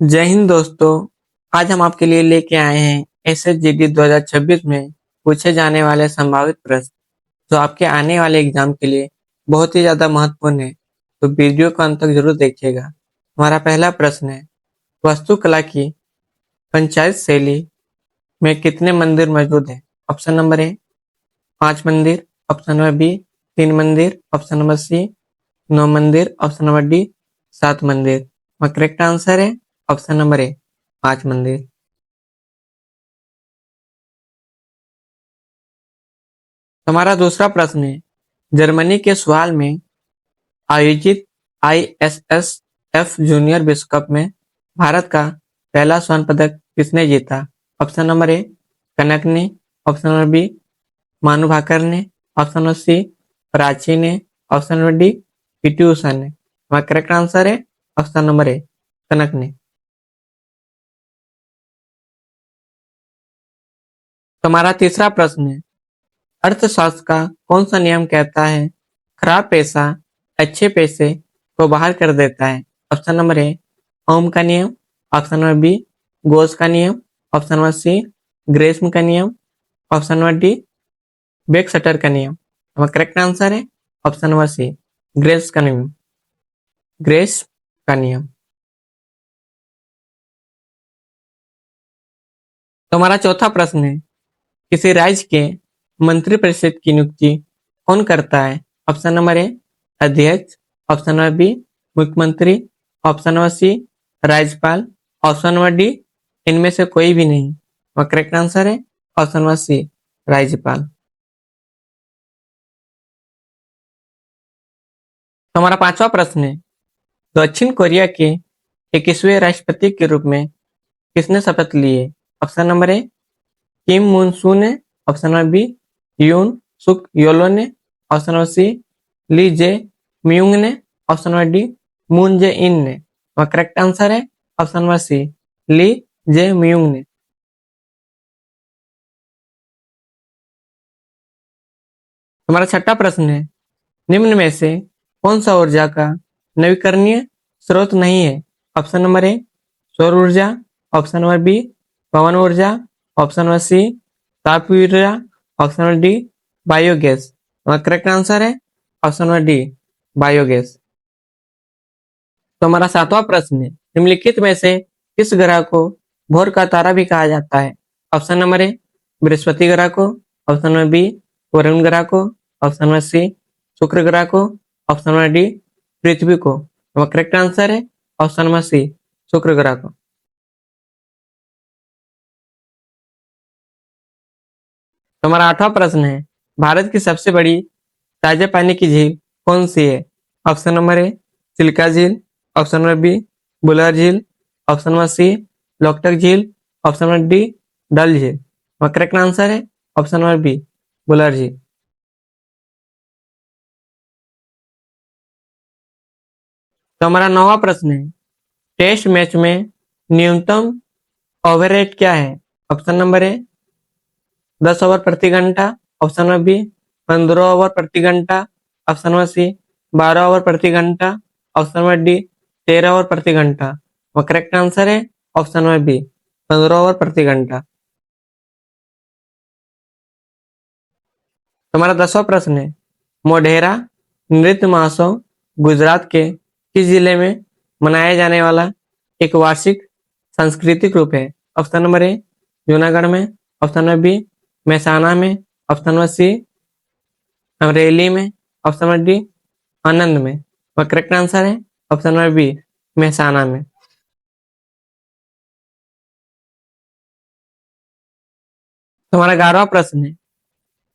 जय हिंद दोस्तों। आज हम आपके लिए लेके आए हैं एसएसजीडी 2026 में पूछे जाने वाले संभावित प्रश्न जो आपके आने वाले एग्जाम के लिए बहुत ही ज्यादा महत्वपूर्ण है। तो वीडियो को अंत तक जरूर देखिएगा। हमारा पहला प्रश्न है, वास्तुकला की पंचायत शैली में कितने मंदिर मौजूद हैं? ऑप्शन नंबर ए 5 मंदिर, ऑप्शन नंबर बी 3 मंदिर, ऑप्शन नंबर सी 9 मंदिर, ऑप्शन नंबर डी 7 मंदिर। करेक्ट आंसर है ऑप्शन नंबर ए 5 मंदिर। हमारा दूसरा प्रश्न है, जर्मनी के स्वाल में आयोजित आईएसएसएफ जूनियर विश्व कप में भारत का पहला स्वर्ण पदक किसने जीता? ऑप्शन नंबर ए कनक ने, ऑप्शन नंबर बी मानु भाकर ने, ऑप्शन नंबर सी प्राची ने, option number D PT Usha ने। हमारा करेक्ट आंसर है ऑप्शन नंबर ए कनक ने। हमारा तीसरा प्रश्न है, अर्थशास्त्र का कौन सा नियम कहता है खराब पैसा अच्छे पैसे को बाहर कर देता है? ऑप्शन नंबर ए ओम का नियम, ऑप्शन नंबर बी गोस का नियम, ऑप्शन नंबर सी ग्रेस्म का नियम, ऑप्शन नंबर डी बेक सटर का नियम। हमारा करेक्ट आंसर है ऑप्शन नंबर सी ग्रेस का नियम, ग्रेस का नियम। तो हमारा चौथा प्रश्न है, किसी राज्य के मंत्रिपरिषद की नियुक्ति कौन करता है? ऑप्शन नंबर ए अध्यक्ष, ऑप्शन नंबर बी मुख्यमंत्री, ऑप्शन नंबर सी राज्यपाल, ऑप्शन नंबर डी इनमें से कोई भी नहीं। और करेक्ट आंसर है ऑप्शन नंबर सी राज्यपाल। तो हमारा पांचवा प्रश्न है, दक्षिण कोरिया के 21वें राष्ट्रपति के रूप में किसने शपथ लिए? Option number A Kim Moon Soo ने, option number B Yoon Suk Yeol ने, option number C Lee Jae Myung ने, option number D Moon Jae In ने। और करेक्ट आंसर है option number C Lee Jae Myung ने। हमारा छठा प्रश्न है, निम्न में से कौन सा ऊर्जा का नवीकरणीय स्रोत नहीं है? ऑप्शन नंबर ए सौर ऊर्जा, ऑप्शन नंबर बी पवन ऊर्जा, ऑप्शन नंबर सी ताप ऊर्जा, ऑप्शन नंबर डी बायोगैस। और करेक्ट आंसर है ऑप्शन नंबर डी बायोगैस। तो हमारा सातवां प्रश्न है, निम्नलिखित में से किस ग्रह को भोर का तारा भी कहा जाता है? ऑप्शन नंबर ए बृहस्पति ग्रह को, ऑप्शन नंबर बी वरुण ग्रह को, ऑप्शन नंबर सी शुक्र ग्रह को, ऑप्शन नंबर डी पृथ्वी को। और करेक्ट आंसर है ऑप्शन नंबर सी शुक्र ग्रह को। तो हमारा आठवां प्रश्न है, भारत की सबसे बड़ी ताजे पानी की झील कौन सी है? ऑप्शन नंबर ए चिल्का झील, ऑप्शन नंबर बी बुलर झील, ऑप्शन नंबर सी लोकटक झील, ऑप्शन नंबर डी डल झील। और करेक्ट आंसर है ऑप्शन नंबर बी बुलर झील। तो हमारा नौवां प्रश्न है, टेस्ट मैच में न्यूनतम ओवर रेट क्या है? ऑप्शन नंबर ए 10 ओवर प्रति घंटा, ऑप्शन नंबर बी 15 ओवर प्रति घंटा, ऑप्शन नंबर सी 12 ओवर प्रति घंटा, ऑप्शन नंबर डी 13 ओवर प्रति घंटा। और करेक्ट आंसर है ऑप्शन नंबर बी 15 ओवर प्रति घंटा। हमारा 10वां प्रश्न है, मोढेरा नृत्य महोत्सव गुजरात के किस जिले में मनाया जाने वाला एक वार्षिक सांस्कृतिक रूप है? ऑप्शन नंबर ए जूनागढ़ में, ऑप्शन नंबर बी महसाना में, ऑप्शन नंबर सी अमरेली में, ऑप्शन नंबर डी आनंद में। और करेक्ट आंसर है ऑप्शन नंबर बी महसाना में। हमारा 11वां प्रश्न है,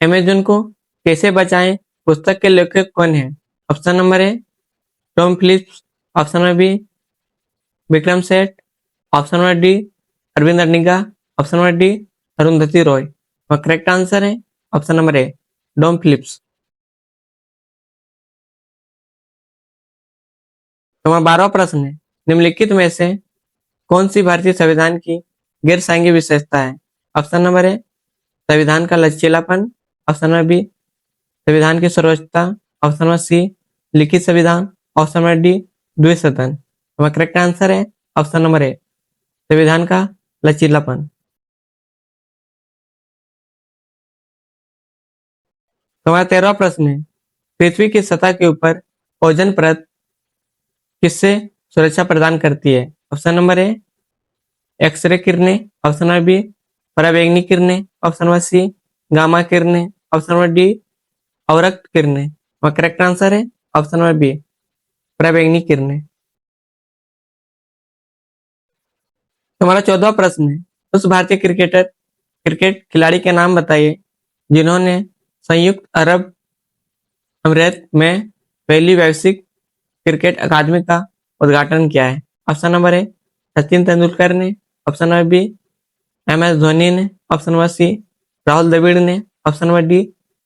अमेजन को कैसे बचाएं पुस्तक के लेखक कौन है? Option number A Tom Phillips, option number B Vikram Seth, option number D Aravind Adiga, option number D Arundhati Roy. और करेक्ट आंसर है option number A Tom Phillips. तो हमारा 12वां प्रश्न है, निम्नलिखित में से कौन सी भारतीय संविधान की गैर सांघिक विशेषता है? ऑप्शन नंबर ए संविधान का लचीलापन, ऑप्शन नंबर बी संविधान की सर्वोच्चता, ऑप्शन नंबर सी लिखित संविधान, ऑप्शन नंबर डी द्विसदन। हमारा करेक्ट आंसर है ऑप्शन नंबर ए संविधान का लचीलापन। तुम्हारा 13वां प्रश्न है, पृथ्वी की सतह के ऊपर ओजोन परत किससे सुरक्षा प्रदान करती है? ऑप्शन नंबर ए एक्सरे किरणें, ऑप्शन नंबर बी पराबैंगनी किरणें, ऑप्शन नंबर सी गामा किरणें, ऑप्शन नंबर डी अवरक्त किरणें। और करेक्ट आंसर है ऑप्शन नंबर बी पराबैंगनी किरणें। तुम्हारा 14वां प्रश्न है, उस भारतीय क्रिकेट खिलाड़ी के नाम बताइए जिन्होंने संयुक्त अरब अमीरात में पहली वैश्विक क्रिकेट अकादमी का उद्घाटन किया है। Option number A Sachin Tendulkar ने, option number B MS Dhoni ने, option number C Rahul Dravid ने, option number D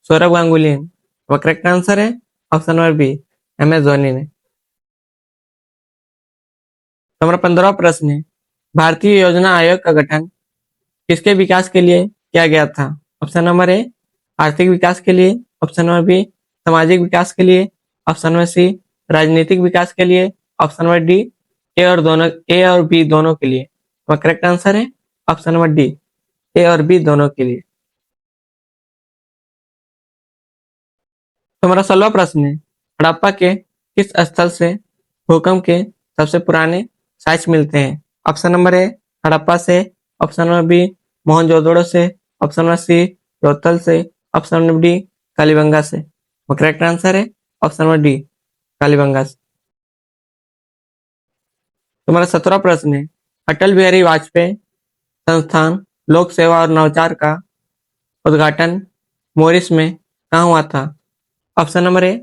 Sourav Ganguly ने। वह करेक्ट आंसर है option number B MS Dhoni ने। हमारा 15वां प्रश्न है, भारतीय योजना आयोग का गठन किसके विकास के लिए किया गया था? ऑप्शन नंबर ए आर्थिक विकास के लिए, ऑप्शन नंबर बी सामाजिक विकास के लिए, ऑप्शन नंबर सी राजनीतिक विकास के लिए, ऑप्शन नंबर डी ए और बी दोनों के लिए। वह करेक्ट आंसर है ऑप्शन नंबर डी ए और बी दोनों के लिए। हमारा 16वां प्रश्न है, हड़प्पा के किस स्थल से भूकंप के सबसे पुराने साक्ष्य मिलते हैं? ऑप्शन नंबर ए हड़प्पा से, ऑप्शन नंबर बी मोहनजोदड़ो से, ऑप्शन नंबर सी लोथल से, ऑप्शन नंबर डी कालीबंगा से। करेक्ट आंसर है ऑप्शन नंबर डी कालीबंगा से। तुम्हारा 17वां प्रश्न है, अटल बिहारी वाजपेयी संस्थान लोक सेवा और नवाचार का उद्घाटन मोरिस में कहाँ हुआ था? ऑप्शन नंबर ए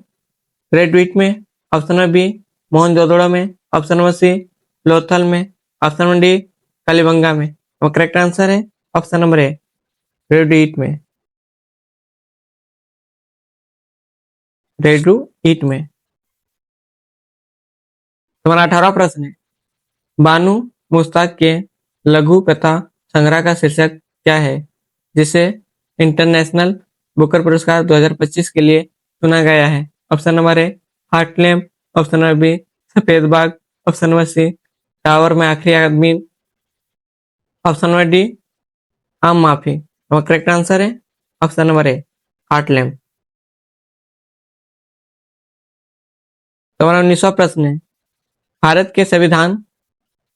ग्रेट में, ऑप्शन नंबर बी मोहनजोदड़ो में, ऑप्शन नंबर सी लोथल में, ऑप्शन नंबर डी कालीबंगा में। और करेक्ट आंसर है ऑप्शन नंबर ए ग्रेट में। ग्रेट में। तुम्हारा 18वां प्रश्न है, बानू मुश्ताक के लघु कथा संग्रह का शीर्षक क्या है जिसे इंटरनेशनल बुकर पुरस्कार 2025 के लिए चुना गया है? Option number A Heart Lamp, option number B सफेद बाग, ऑप्शन नंबर सी टावर में आखिरी आदमी, ऑप्शन नंबर डी आम माफी। और करेक्ट आंसर है ऑप्शन नंबर ए हार्टलैम्प। तुम्हारा 19वां प्रश्न है, भारत के संविधान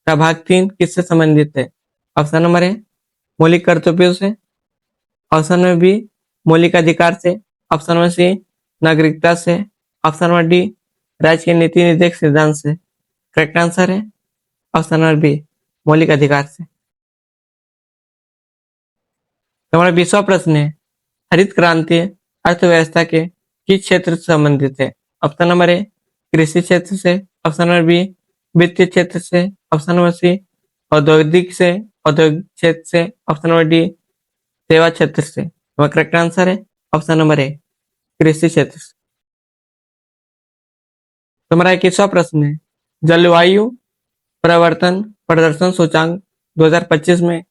का भाग 3 किससे संबंधित है? ऑप्शन नंबर ए मौलिक कर्तव्यों से, ऑप्शन नंबर बी मौलिक अधिकार से, ऑप्शन नंबर सी नागरिकता से, ऑप्शन नंबर डी राज्य के नीति निर्देशक सिद्धांत से। करेक्ट आंसर है ऑप्शन नंबर बी मौलिक अधिकार से। हमारा 20वां प्रश्न है, हरित क्रांति अर्थव्यवस्था के किस क्षेत्र से संबंधित है? ऑप्शन नंबर ए कृषि क्षेत्र से, ऑप्शन नंबर बी वित्तीय क्षेत्र से, ऑप्शन नंबर सी औद्योगिक क्षेत्र से, ऑप्शन नंबर डी सेवा क्षेत्र से। वह करेक्ट आंसर है ऑप्शन नंबर ए कृषि क्षेत्र से। तुम्हारा 21वां प्रश्न है, जलवायु परिवर्तन प्रदर्शन सूचांक 2025 में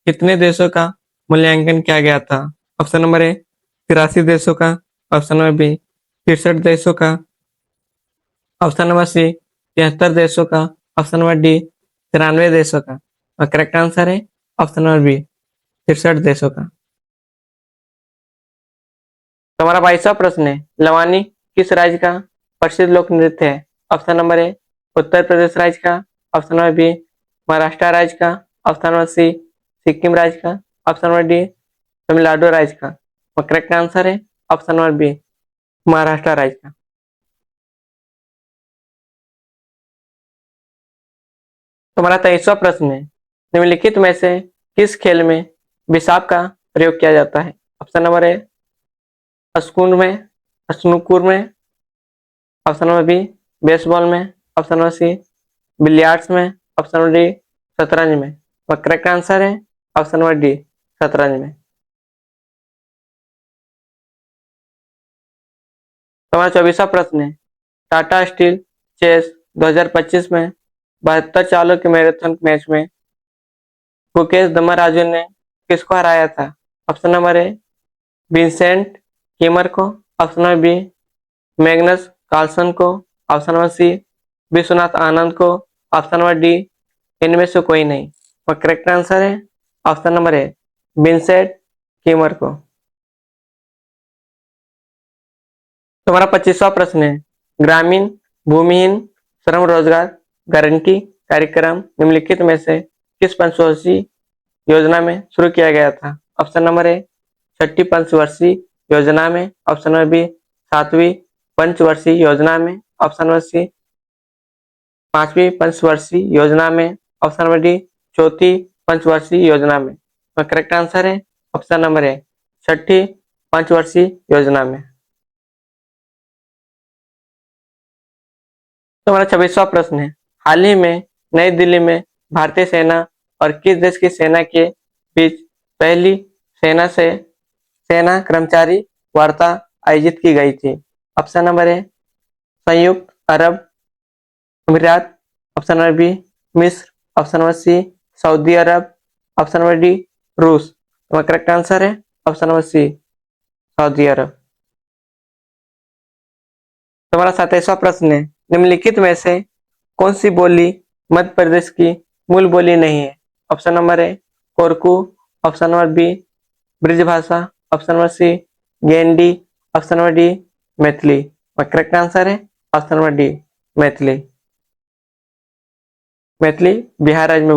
कितने देशों का मूल्यांकन किया गया था? ऑप्शन नंबर ए 83 देशों का, ऑप्शन नंबर बी 63 देशों का, ऑप्शन नंबर सी 73 देशों का, ऑप्शन नंबर डी 93 देशों का। और करेक्ट आंसर है ऑप्शन नंबर बी 63 देशों का। तुम्हारा 22वां प्रश्न है, लवानी किस राज्य का प्रसिद्ध लोक नृत्य है? ऑप्शन नंबर ए उत्तर प्रदेश राज्य का, ऑप्शन नंबर बी महाराष्ट्र राज्य का, ऑप्शन नंबर सी सिक्किम राज्य का, ऑप्शन नंबर डी तमिलनाडु राज्य का। और करेक्ट आंसर है ऑप्शन नंबर बी महाराष्ट्र राज्य का। तुम्हारा 23वां प्रश्न है, निम्नलिखित में से किस खेल में विसाप का प्रयोग किया जाता है? ऑप्शन नंबर ए स्नूकर में, ऑप्शन नंबर बी बेसबॉल में, ऑप्शन नंबर सी बिलियर्ड्स में, ऑप्शन नंबर डी शतरंज में। और करेक्ट आंसर है ऑप्शन नंबर डी शतरंज में। तुम्हारा 24वां प्रश्न है, टाटा स्टील चेस 2025 में 72 चालों के मैराथन मैच में मुकेश दमराजू ने किसको हराया था? Option number A Vincent Keymer को, option number B Magnus Carlsen को, option number C Vishwanath Anand को, ऑप्शन नंबर डी इनमें से कोई नहीं। और करेक्ट आंसर है option number A Vincent Keymer को। तुम्हारा 25वां प्रश्न है, ग्रामीण भूमिहीन श्रम रोजगार गारंटी कार्यक्रम निम्नलिखित में से किस पंचवर्षीय योजना में शुरू किया गया था? ऑप्शन नंबर ए छठी पंचवर्षीय योजना में, ऑप्शन नंबर बी सातवीं पंचवर्षीय योजना में, ऑप्शन नंबर सी पांचवी पंचवर्षीय योजना में, ऑप्शन नंबर डी चौथी पंचवर्षीय योजना में। तो करेक्ट आंसर है ऑप्शन नंबर ए छठी पंचवर्षीय योजना में। तुम्हारा 26वां प्रश्न है, हाल ही में नई दिल्ली में भारतीय सेना और किस देश की सेना के बीच पहली सेना कर्मचारी वार्ता आयोजित की गई थी? ऑप्शन नंबर ए संयुक्त अरब अमीरात, ऑप्शन नंबर बी मिस्र, ऑप्शन नंबर सी सऊदी अरब, ऑप्शन नंबर डी रूस। तुम्हारा करेक्ट आंसर है ऑप्शन नंबर सी सऊदी अरब। तुम्हारा 27वां प्रश्न है, निम्नलिखित में से कौन सी बोली मध्य प्रदेश की मूल बोली नहीं है? Option number A Korku, option number B Brajbhasha, option number C Gondi, option number D Maithili. और करेक्ट आंसर है option number D Maithili. Maithili Bihar राज्य में